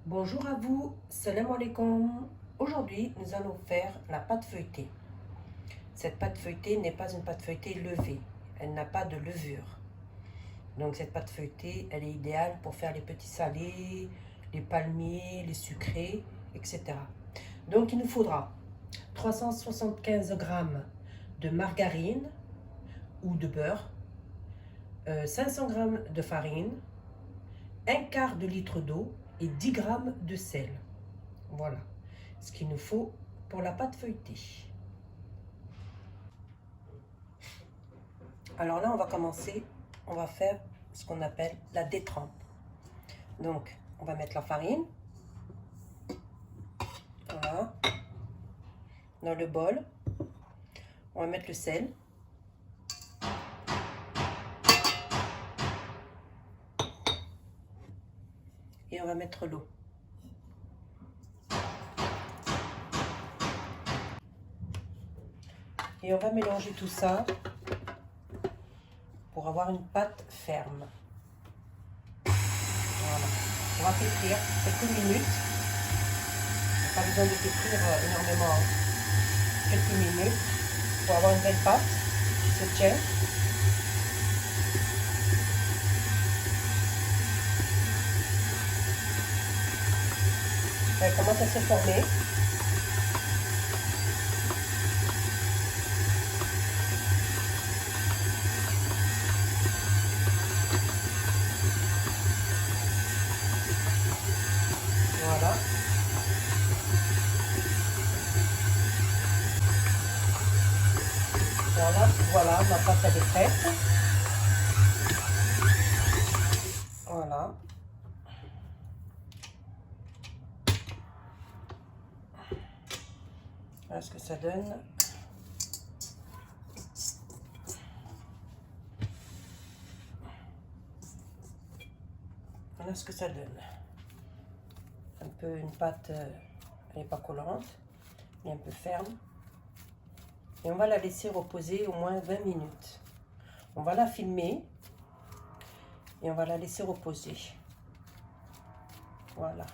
Bonjour à vous, salam alaikum. Aujourd'hui, nous allons faire la pâte feuilletée. Cette pâte feuilletée n'est pas une pâte feuilletée levée, elle n'a pas de levure. Donc cette pâte feuilletée, elle est idéale pour faire les petits salés, les palmiers, les sucrés, etc. Donc il nous faudra 375 g de margarine ou de beurre, 500 g de farine, un quart de litre d'eau et 10 g de sel. Voilà ce qu'il nous faut pour la pâte feuilletée. Alors là, on va commencer, on va faire ce qu'on appelle la détrempe. Donc, on va mettre la farine, voilà, dans le bol. On va mettre le sel. Et on va mettre l'eau. Et on va mélanger tout ça pour avoir une pâte ferme. Voilà. On va pétrir quelques minutes. On n'a pas besoin de pétrir énormément. Quelques minutes pour avoir une belle pâte qui se tient. Elle commence à se former. Voilà. Voilà, ma pâte elle est prête. Voilà. Voilà ce que ça donne. Voilà ce que ça donne. Un peu une pâte, elle n'est pas collante, elle est un peu ferme. Et on va la laisser reposer au moins 20 minutes. On va la filmer et on va la laisser reposer. Voilà.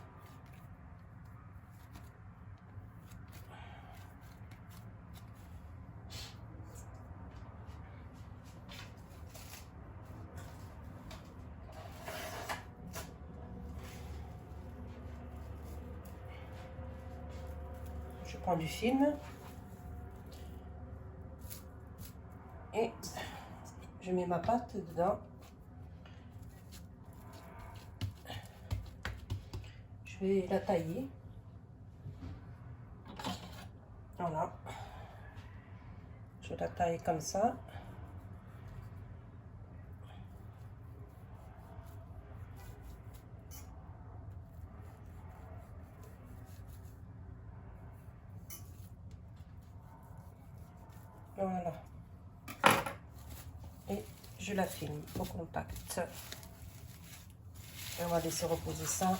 Je prends du film et je mets ma pâte dedans. Je vais la tailler. Voilà. Je la taille comme ça. Voilà. Et je la filme au contact. Et on va laisser reposer ça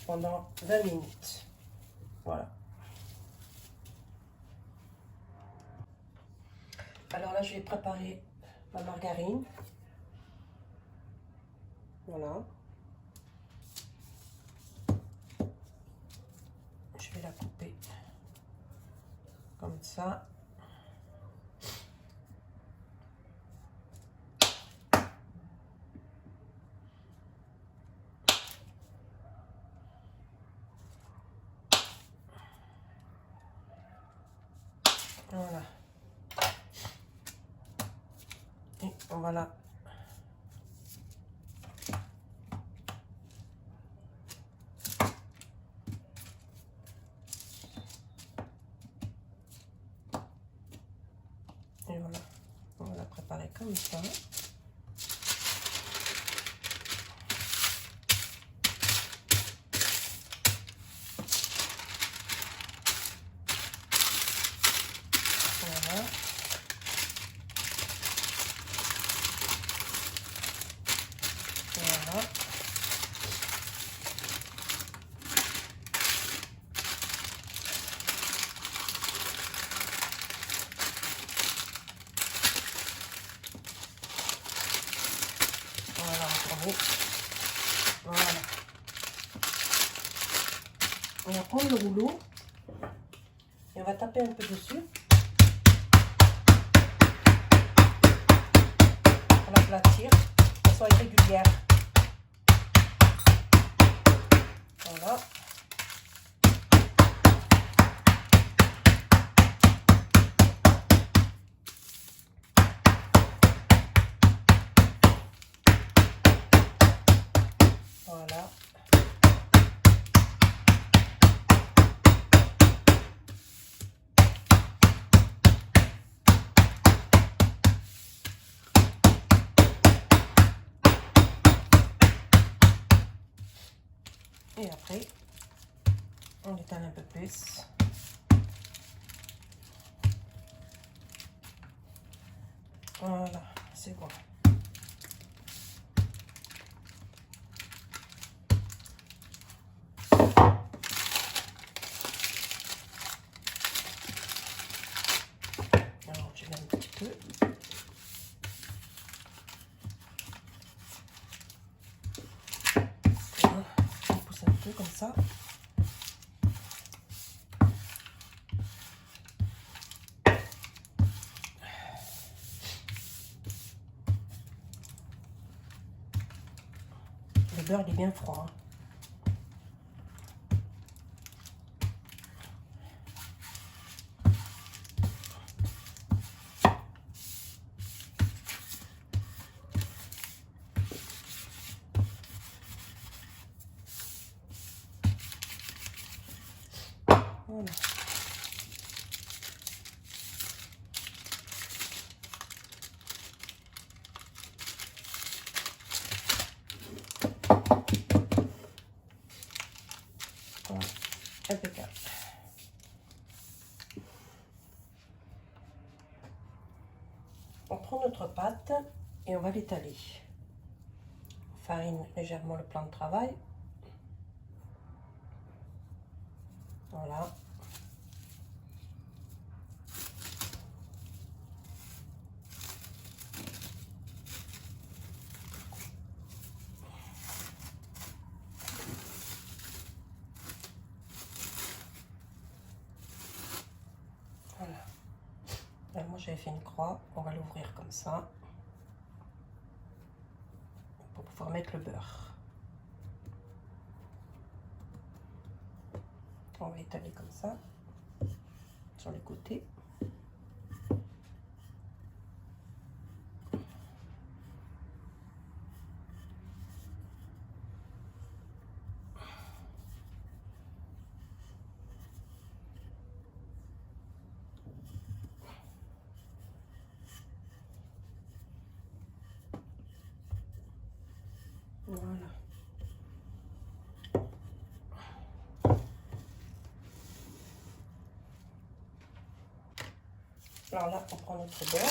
pendant 20 minutes. Voilà. Alors là, je vais préparer ma margarine. Voilà. Je vais la couper comme ça. Voilà. Et on va la... Et voilà. On va la préparer comme ça. Voilà. Voilà. On va prendre le rouleau et on va taper un peu dessus pour l'aplatir de façon irrégulière. Voilà. Voilà. Et après, on étale un peu plus. Voilà, c'est bon. Alors, je mets un petit peu. Voilà, on pousse un peu comme ça. Le beurre, il est bien froid. Voilà. Voilà. Impeccable. On prend notre pâte et on va l'étaler. On farine légèrement le plan de travail. Voilà. Voilà. Là, moi j'avais fait une croix, on va l'ouvrir comme ça pour pouvoir mettre le beurre. On va étaler comme ça sur les côtés. Voilà. Alors là, on prend notre beurre.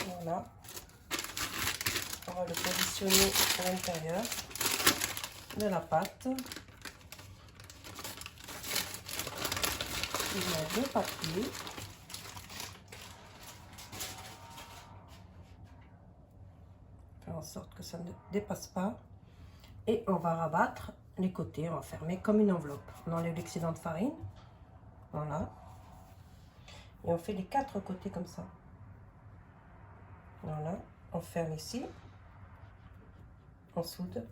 Voilà. On va le positionner à l'intérieur de la pâte. Je mets le papier. Faire en sorte que ça ne dépasse pas. Et on va rabattre les côtés, on va fermer comme une enveloppe. On enlève l'excédent de farine. Voilà. Et on fait les 4 côtés comme ça. Voilà. On ferme ici. On soude.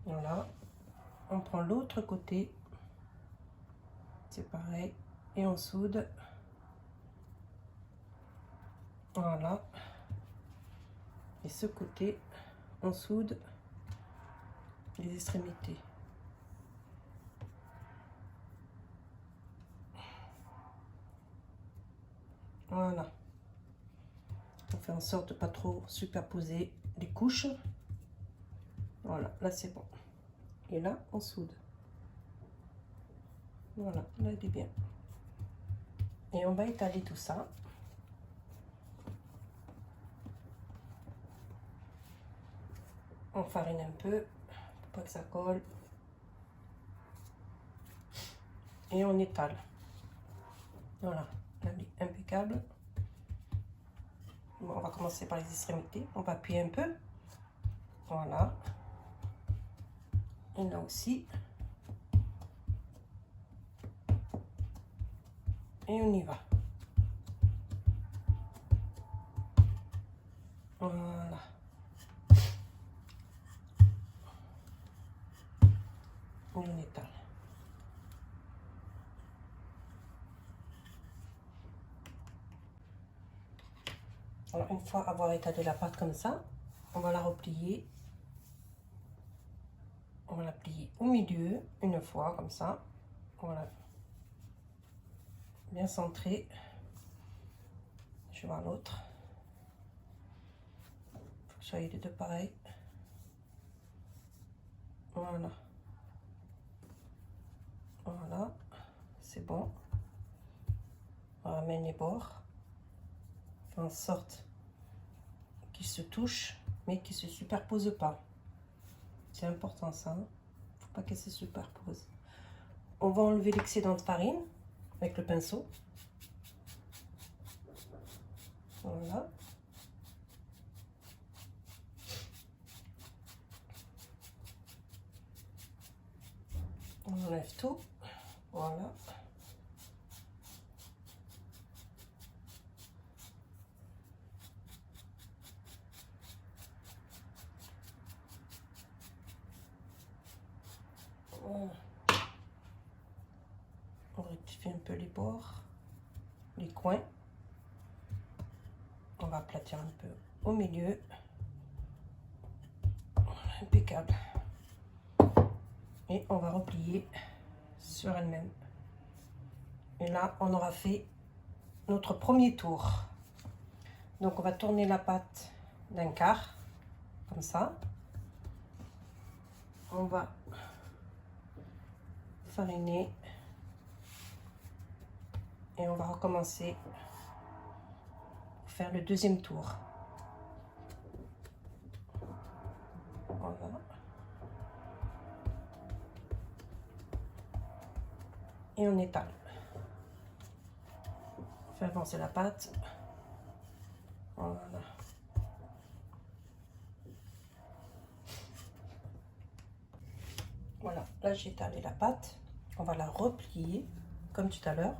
Voilà. On prend l'autre côté. C'est pareil. Et on soude. Voilà. Et ce côté, on soude les extrémités. Voilà. On fait en sorte de pas trop superposer les couches. Voilà, là c'est bon. Et là, on soude. Voilà, là il est bien. Et on va étaler tout ça. On farine un peu pour pas que ça colle. Et on étale. Voilà, impeccable. On va commencer par les extrémités. On va appuyer un peu. Voilà. Et là aussi. Et on y va. Voilà. Et on étale. Alors, une fois avoir étalé la pâte comme ça, on va la replier. On va la plier au milieu, une fois, comme ça. Voilà. Bien centré. Je vois l'autre. Il faut que ce soit les deux pareils. Voilà. Voilà. C'est bon. On ramène les bords. Fait en sorte qu'ils se touchent, mais qu'ils ne se superposent pas. C'est important ça. Hein. Faut pas qu'elles se superposent. On va enlever l'excédent de farine avec le pinceau. Voilà. On enlève tout. Voilà. Voilà. On rectifie un peu les bords, les coins. On va aplatir un peu au milieu. Impeccable. Et on va replier sur elle-même. Et là, on aura fait notre premier tour. Donc, on va tourner la pâte d'un quart, comme ça. On va fariner. Et on va recommencer pour faire le deuxième tour. Voilà. Et on étale. On fait avancer la pâte. Voilà. Voilà, là j'ai étalé la pâte. On va la replier comme tout à l'heure.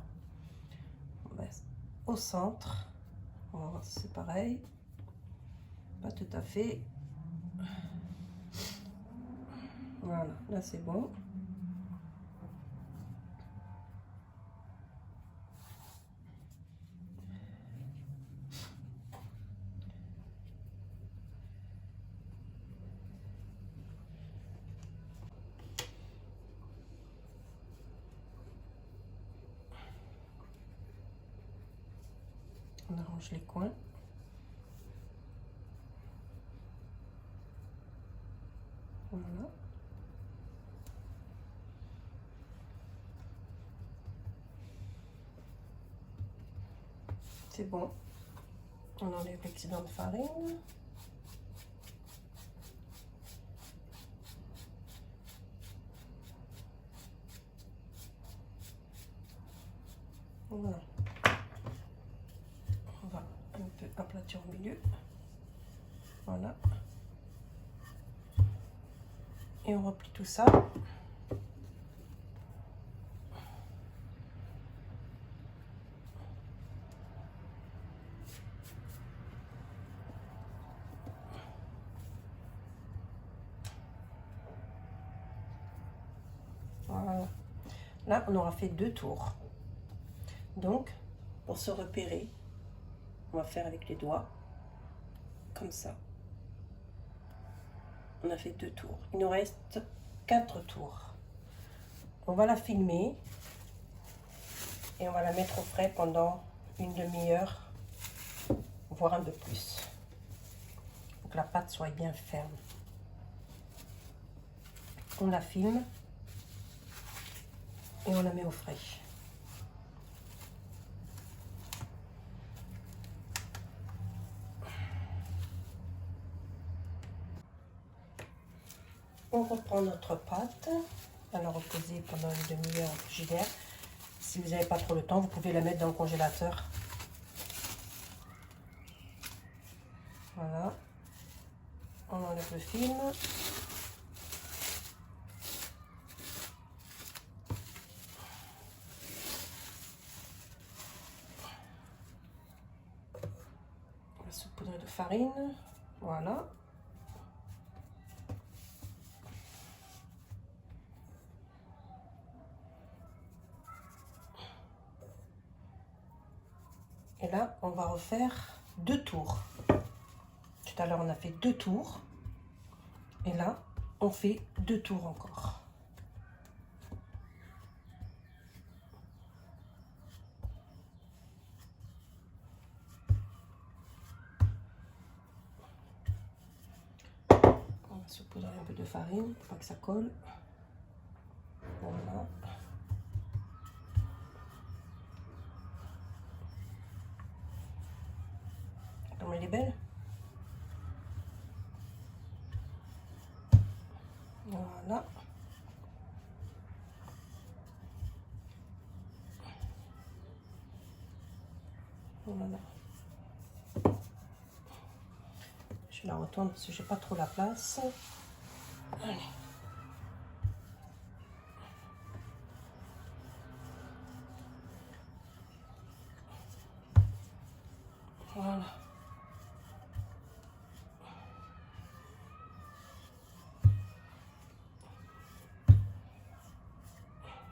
Au centre. On va voir si c'est pareil. Pas tout à fait. Voilà, là c'est bon. On arrange les coins. Voilà. C'est bon. On enlève l'excédent de farine. Voilà. On va un peu aplatir au milieu. Voilà. Et on replie tout ça. Voilà. Là, on aura fait 2 tours. Donc, pour se repérer, on va faire avec les doigts, comme ça. On a fait 2 tours. Il nous reste 4 tours. On va la filmer et on va la mettre au frais pendant une demi-heure, voire un peu plus. Pour que la pâte soit bien ferme. On la filme et on la met au frais. On reprend notre pâte, à la reposer pendant une demi-heure au frigidaire. Si vous n'avez pas trop le temps, vous pouvez la mettre dans le congélateur. Voilà. On enlève le film. On va saupoudrer de farine. Voilà. Et là, on va refaire 2 tours. Tout à l'heure, on a fait 2 tours. Et là, on fait 2 tours encore. On va saupoudrer un peu de farine pour pas que ça colle. Voilà. Comme elle est belle. Voilà. Voilà. Je la retourne parce que j'ai pas trop la place. Allez. Voilà.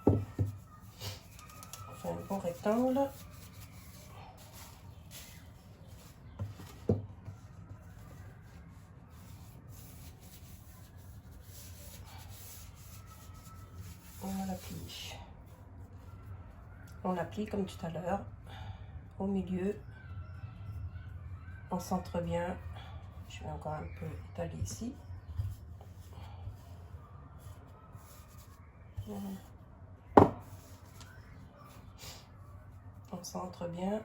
On fait un bon rectangle. On la plie. On la plie comme tout à l'heure. Au milieu. On centre bien. Je vais encore un peu étaler ici. Voilà. On centre bien.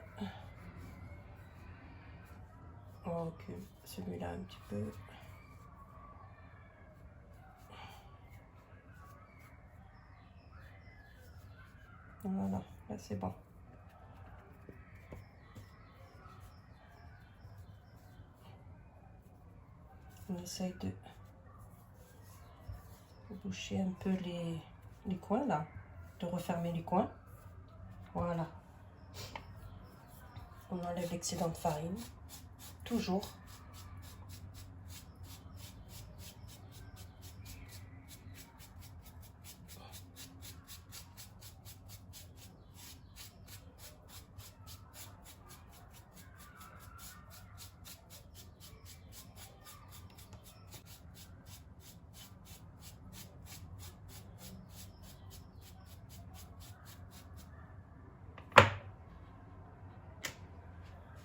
On recule celui-là un petit peu. Voilà, là c'est bon. On essaye de boucher un peu les coins là, de refermer les coins. Voilà. On enlève l'excédent de farine, toujours.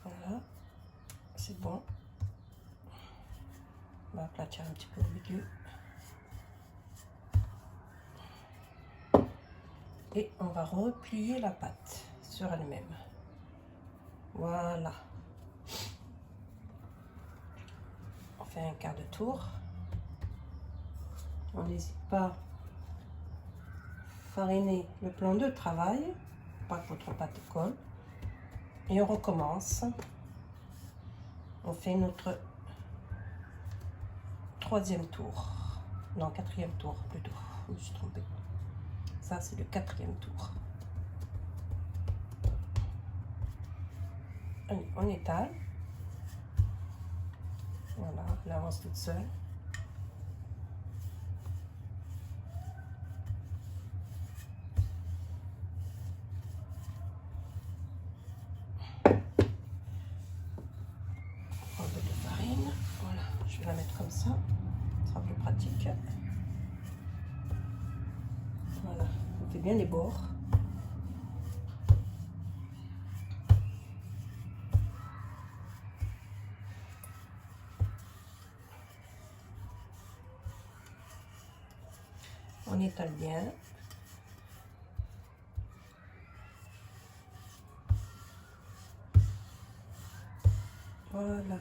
Voilà, c'est bon. On va aplatir un petit peu au milieu. Et on va replier la pâte sur elle-même. Voilà. On fait un quart de tour. On n'hésite pas à fariner le plan de travail, pas que votre pâte colle. Et on recommence. On fait notre 3e tour. Non, 4e tour plutôt. Je me suis trompée. Ça, c'est le 4e tour. Allez, on étale. Voilà, elle avance toute seule. Un peu de farine. Voilà, je vais la mettre comme ça. Ce sera plus pratique. Voilà, on fait bien les bords. On étale bien. Voilà.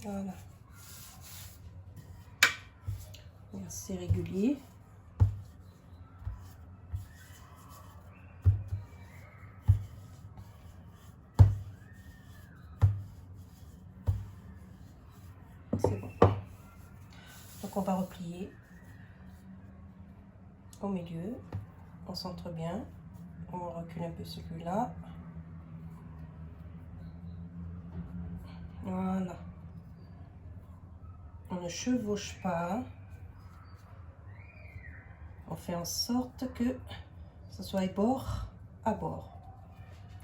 Voilà. Et assez régulier. C'est bon. Donc on va replier au milieu. On centre bien. On recule un peu celui-là. Voilà. On ne chevauche pas. On fait en sorte que ce soit bord à bord.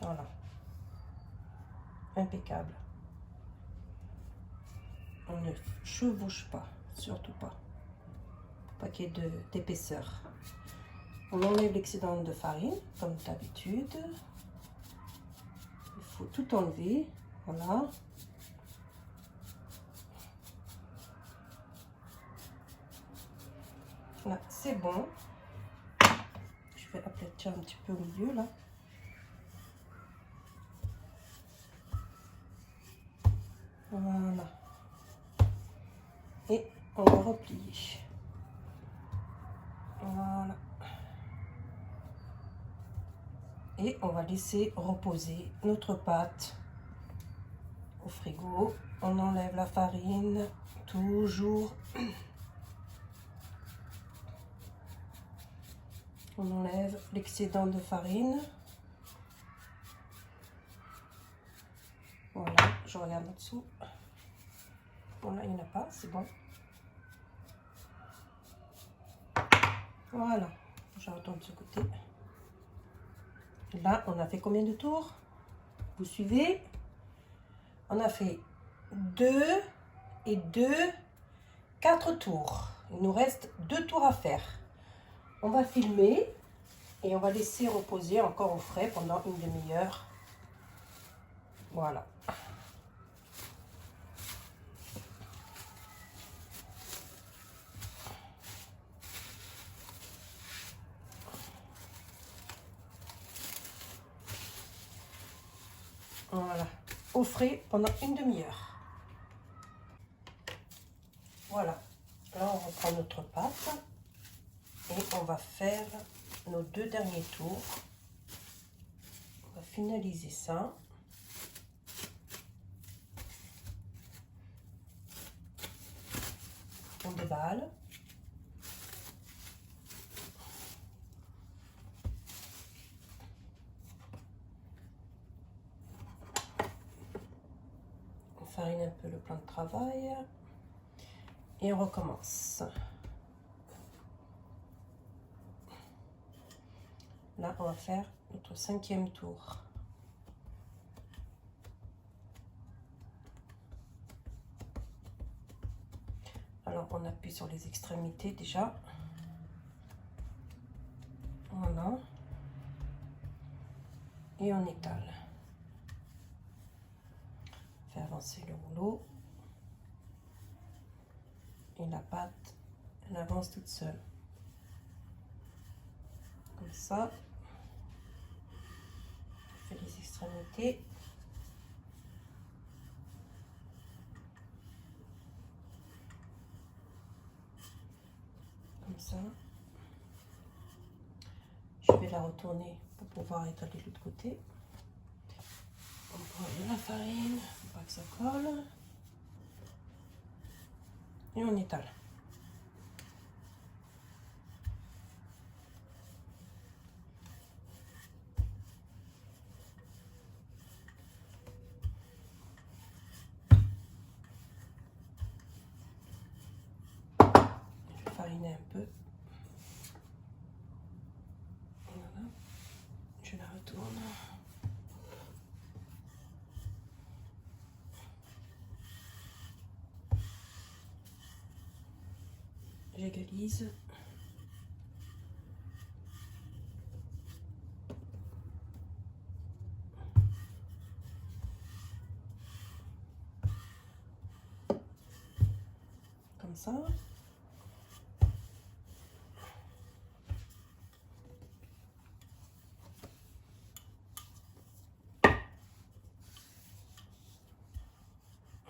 Voilà. Impeccable. On ne chevauche pas, surtout pas. Pas qu'il y ait d'épaisseur. On enlève l'excédent de farine, comme d'habitude. Il faut tout enlever. Voilà. Là, c'est bon. Je vais aplatir un petit peu au milieu, là. Voilà. Et on va replier. Voilà. Et on va laisser reposer notre pâte au frigo. On enlève la farine, toujours. On enlève l'excédent de farine. Voilà, je regarde en dessous. Voilà, il n'y en a pas, c'est bon. Voilà, je retourne de ce côté. Là, on a fait combien de tours? Vous suivez? On a fait 2 et 2, 4 tours. Il nous reste 2 tours à faire. On va filmer et on va laisser reposer encore au frais pendant une demi-heure. Voilà. Voilà, au frais pendant une demi-heure. Voilà, là on reprend notre pâte et on va faire nos 2 derniers tours. On va finaliser ça. On déballe. On farine un peu le plan de travail. Et on recommence. Là, on va faire notre 5e tour. Alors, on appuie sur les extrémités déjà. Voilà. Et on étale. On fait avancer le rouleau. Et la pâte, elle avance toute seule. Comme ça. On fait les extrémités. Comme ça. Je vais la retourner pour pouvoir étaler de l'autre côté. On prend de la farine pour pas que ça colle. Et on étale. Je vais fariner un peu. Voilà. Je la retourne. J'égalise. Comme ça.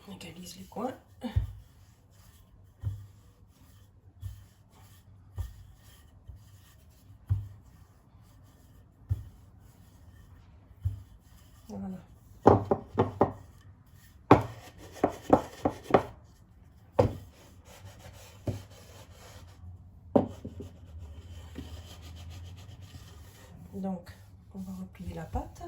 On égalise les coins. Voilà. Donc, on va replier la pâte.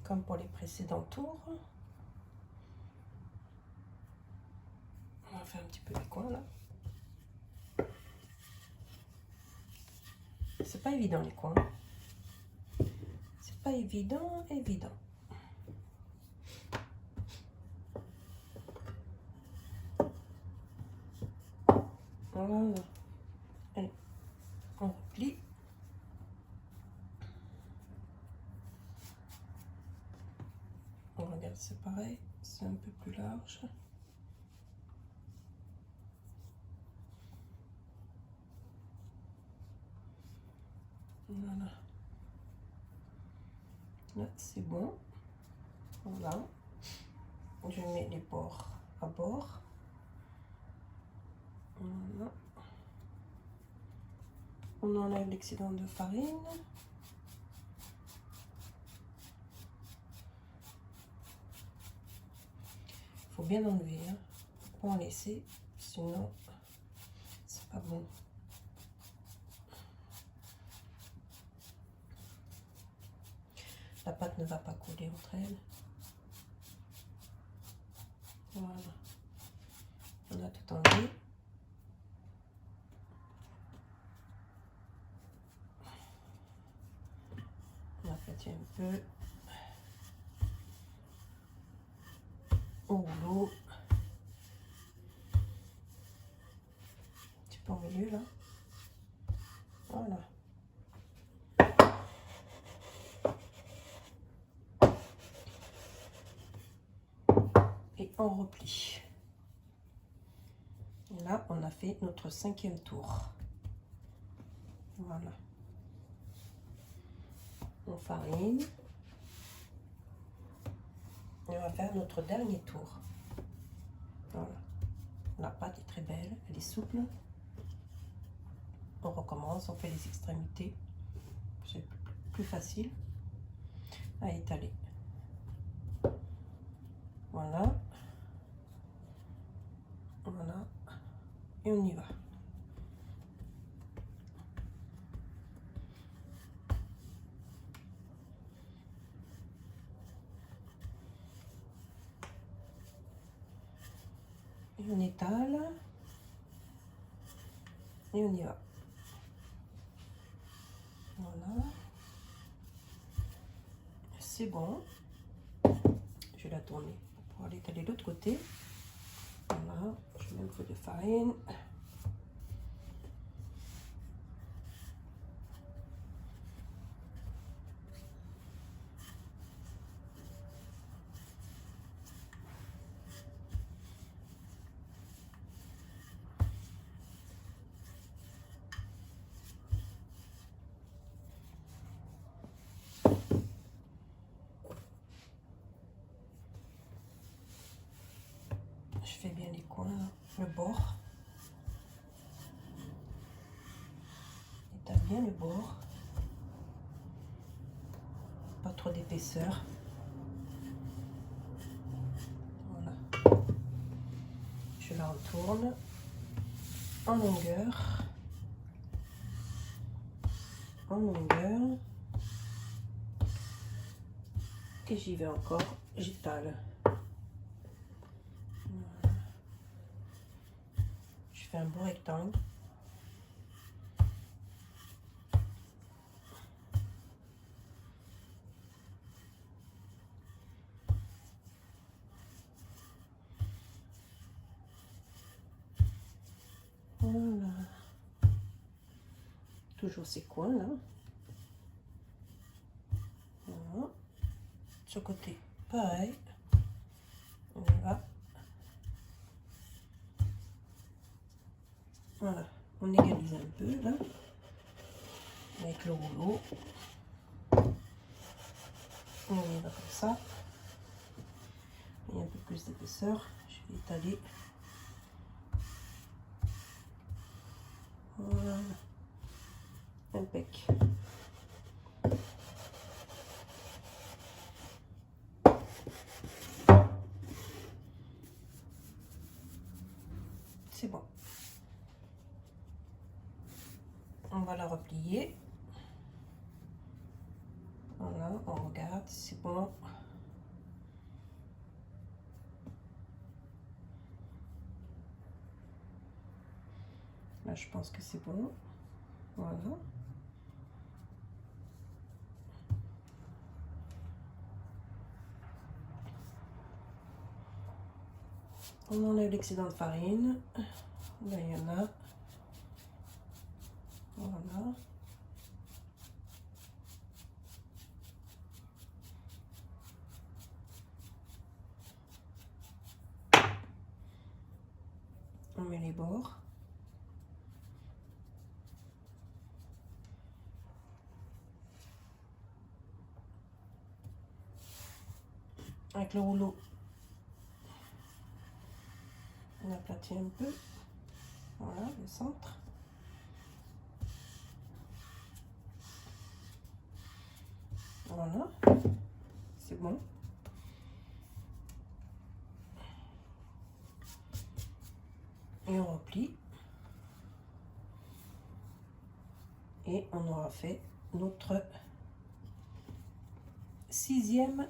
Comme pour les précédents tours. On va faire un petit peu les coins là. C'est pas évident les coins. C'est pas évident. Voilà. Allez, on replie. On regarde, c'est pareil, c'est un peu plus large. Voilà. Là, c'est bon. Voilà. Je mets les bords à bord. Voilà. On enlève l'excédent de farine. Il faut bien enlever, hein. Faut pas en laisser, sinon c'est pas bon. La pâte ne va pas coller entre elles. Voilà. On a tout enlevé. On aplatit un peu. Au rouleau. Un petit peu au milieu là. Voilà. Et on replie. Et là, on a fait notre 5e tour. Voilà. On farine. Et on va faire notre dernier tour. Voilà. La pâte est très belle, elle est souple. On recommence, on fait les extrémités. C'est plus facile à étaler. Voilà. Voilà. Et on y va. Et on étale. Et on y va. Voilà. C'est bon. Je vais la tourner pour pouvoir l'étaler de l'autre côté. Voilà. Je mets un peu de farine. Je fais bien les coins, le bord. Étale bien le bord. Pas trop d'épaisseur. Voilà. Je la retourne en longueur. En longueur. Et j'y vais encore, j'étale. Voilà. Je fais un beau rectangle. Voilà. Toujours ces coins là. Voilà. Ce côté, pareil. On y va. Voilà. On égalise un peu là. Avec le rouleau. On y va comme ça. Il y a un peu plus d'épaisseur. Je vais étaler. Voilà. Impec. C'est bon. On va la replier. Voilà, on regarde, c'est bon. Là, je pense que c'est bon. Voilà. On enlève l'excédent de farine. Là, il y en a. Voilà. On met les bords. Avec le rouleau, on aplatit un peu. Voilà, le centre. Voilà, c'est bon. Et on replie. Et on aura fait notre 6e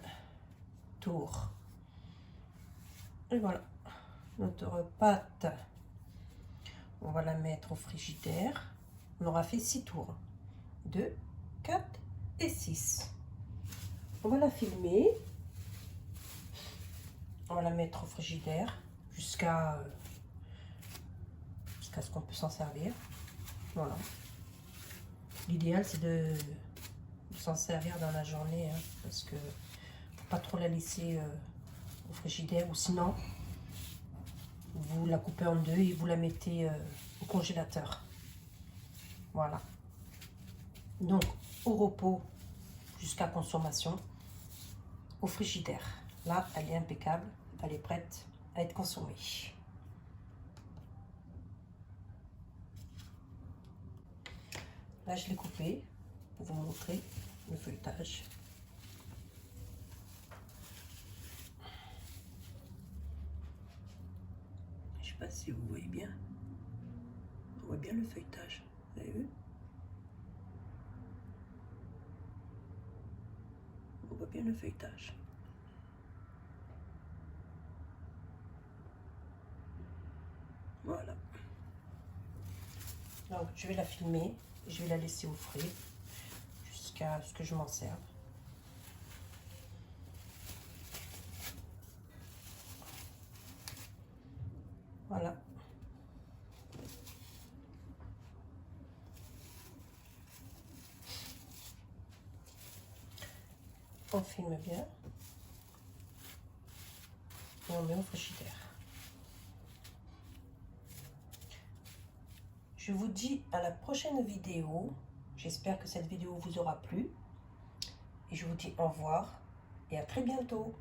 tour. Et voilà, notre pâte, on va la mettre au frigidaire. On aura fait 6 tours. 2, 4 et 6. On va la filmer. On va la mettre au frigidaire jusqu'à ce qu'on peut s'en servir. Voilà. L'idéal, c'est de s'en servir dans la journée, hein, parce que faut pas trop la laisser au frigidaire, ou sinon vous la coupez en deux et vous la mettez au congélateur. Voilà. Donc au repos jusqu'à consommation, au frigidaire. Là, elle est impeccable, elle est prête à être consommée. Là, je l'ai coupé pour vous montrer le feuilletage. Je sais pas si vous voyez bien. On voit bien le feuilletage. Vous avez vu? On voit bien le feuilletage. Voilà. Donc, je vais la filmer. Je vais la laisser au frais jusqu'à ce que je m'en serve. Voilà. On filme bien. Et on met au frigidaire. Je vous dis à la prochaine vidéo. J'espère que cette vidéo vous aura plu. Et je vous dis au revoir et à très bientôt.